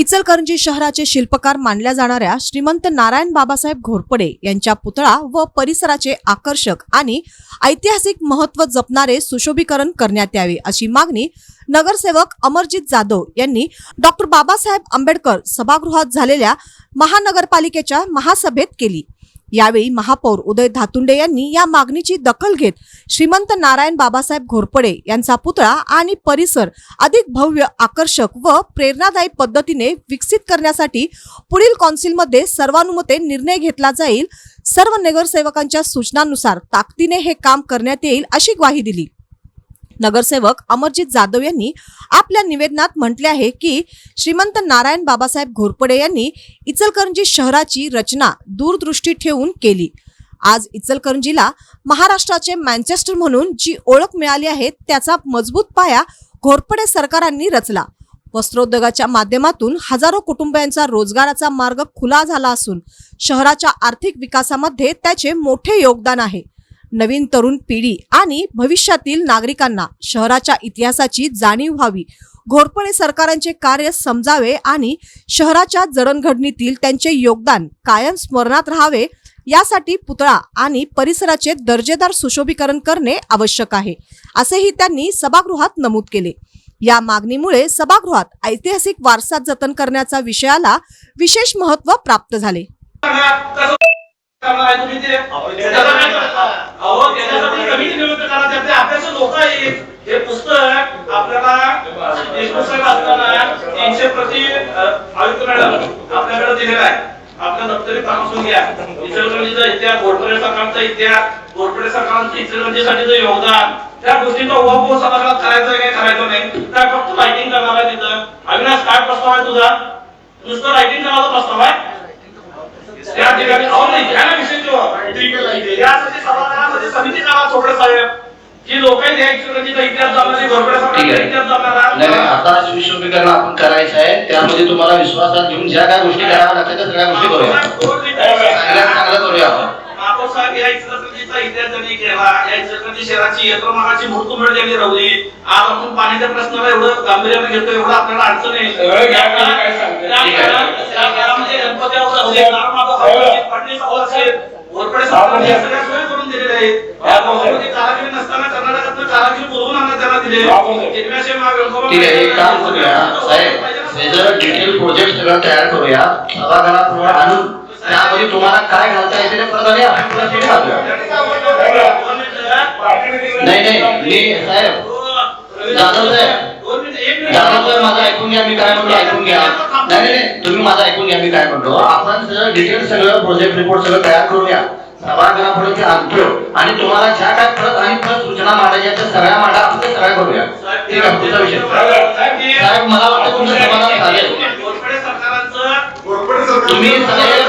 इचलकरंजी शहराचे शिल्पकार मानल्या जाणाऱ्या श्रीमंत नारायण बाबासाहेब घोरपडे यांच्या पुतळा व परिसराचे आकर्षक आणि ऐतिहासिक महत्त्व जपणारे सुशोभीकरण करण्यात यावे अशी मागणी नगरसेवक अमरजित जाधव यांनी डॉक्टर बाबासाहेब आंबेडकर सभागृहात झालेल्या महानगरपालिकेच्या महासभेत केली। यावेळी महापौर उदय धातुंडे यांनी या मागणीची दखल घेत श्रीमंत नारायण बाबासाहेब घोरपडे यांचा पुतळा आणि परिसर अधिक भव्य, आकर्षक व प्रेरणादायी पद्धतीने विकसित करण्यासाठी पुढील कौन्सिलमध्ये सर्वानुमते निर्णय घेतला जाईल। सर्व नगरसेवकांच्या सूचनांनुसार ताकदीने हे काम करण्यात येईल अशी ग्वाही दिली। नगरसेवक अमरजित जाधव यांनी आपल्या निवेदनात म्हटले आहे की श्रीमंत नारायण बाबासाहेब घोरपडे यांनी इचलकरंजी शहराची रचना दूरदृष्टी ठेवून केली। आज इचलकरंजीला महाराष्ट्राचे मँचेस्टर म्हणून जी ओळख मिळाली आहे त्याचा मजबूत पाया घोरपडे सरकारांनी रचला। वस्त्रोद्योगाच्या माध्यमातून हजारो कुटुंबियांचा रोजगाराचा मार्ग खुला झाला असून शहराच्या आर्थिक विकासामध्ये त्याचे मोठे योगदान आहे। नवीन तरुण पिढी आणि भविष्यातील नागरिकांना शहराच्या इतिहासाची जाणीव व्हावी, घोरपडे सरकारांचे कार्य समजावे आणि शहराच्या जडणघडणीतील त्यांचे योगदान कायम स्मरणात राहावे यासाठी पुतळा आणि परिसराचे दर्जेदार सुशोभीकरण करणे आवश्यक आहे, असेही त्यांनी सभागृहात नमूद केले। या मागणीमुळे सभागृहात ऐतिहासिक वारसा जतन करण्याचा विषयाला विशेष महत्त्व प्राप्त झाले। हे पुस्तक आपल्याला तीनशे प्रति आयुक्त मॅडम आपल्याकडे दिलेलं आहे। आपल्या दप्तरी तपासून घ्या। इचलकरंजीचा इतिहास, घोरपडे सरकारचा इतिहास, घोरपडे सरकारांचं इचलकरंजीसाठीचं योगदान, त्या गोष्टीचा उहापोह सभागृहात करायचं काय करायचं नाही, काय फक्त रायटिंग करणार आहे तिथं। अविनाश, काय प्रस्ताव आहे तुझा? नुसतं रायटिंग करायचा प्रस्ताव आहे? त्या ठिकाणी यासाठी सभागृहामध्ये समिती करा थोडं साहेब, जी लोक आहेत इचलकरंजीचा इतिहास जाणणारी, घोरपडे सरकारचा इतिहास जाणणारा। नाही, आता सुशोभीकरण आपण करायचं आहे, त्यामध्ये तुम्हाला विश्वासात घेऊन ज्या काय गोष्टी कराव्या लागतात त्या सगळ्या गोष्टी करूया, चांगलं करूया आपण। महापौर साहेब, या इचलकरंजीचा इतिहास त्यांनी केला, या इचलकरंजी शहराची यंत्रमागाची मुहूर्तमेढ त्यांनी रवली। आज आपण पाण्याच्या प्रश्नाला एवढं गांभीर्याने घेतो, एवढं आपल्याला अडचण आहे। घोरपडे सरकारने सगळ्या सोयी करून दिलेल्या आहेत। या गावामध्ये कारागिरी नसताना कर्नाटकातून कारागिरी बोलवून आणण्यात त्याला दिले। ठीक आहे, एक काम करूया साहेब, त्याचं डिटेल प्रोजेक्ट सगळं तयार करूया, सभागृहात आणून त्यामध्ये तुम्हाला काय घालता येते ते प्रकारे आपण पुढे घालूया। नाही, मी साहेब जाधव साहेब माझं ऐकून घ्या, मी काय म्हणतो ऐकून घ्या। नाही, तुम्ही माझं ऐकून घ्या, मी काय म्हणतो, आपण सगळं डिटेल सगळं प्रोजेक्ट रिपोर्ट सगळं तयार करूया, सभागृहापुढे ते आणतो आणि तुम्हाला ज्या काय परत आणि परत सूचना मांडायच्या त्या सगळ्या मांडा, आपण ते सगळ्या करूया। ठीक आहे, पुढचा विषय साहेब, मला वाटतं तुमचं समाधान झाले। तुम्ही सगळे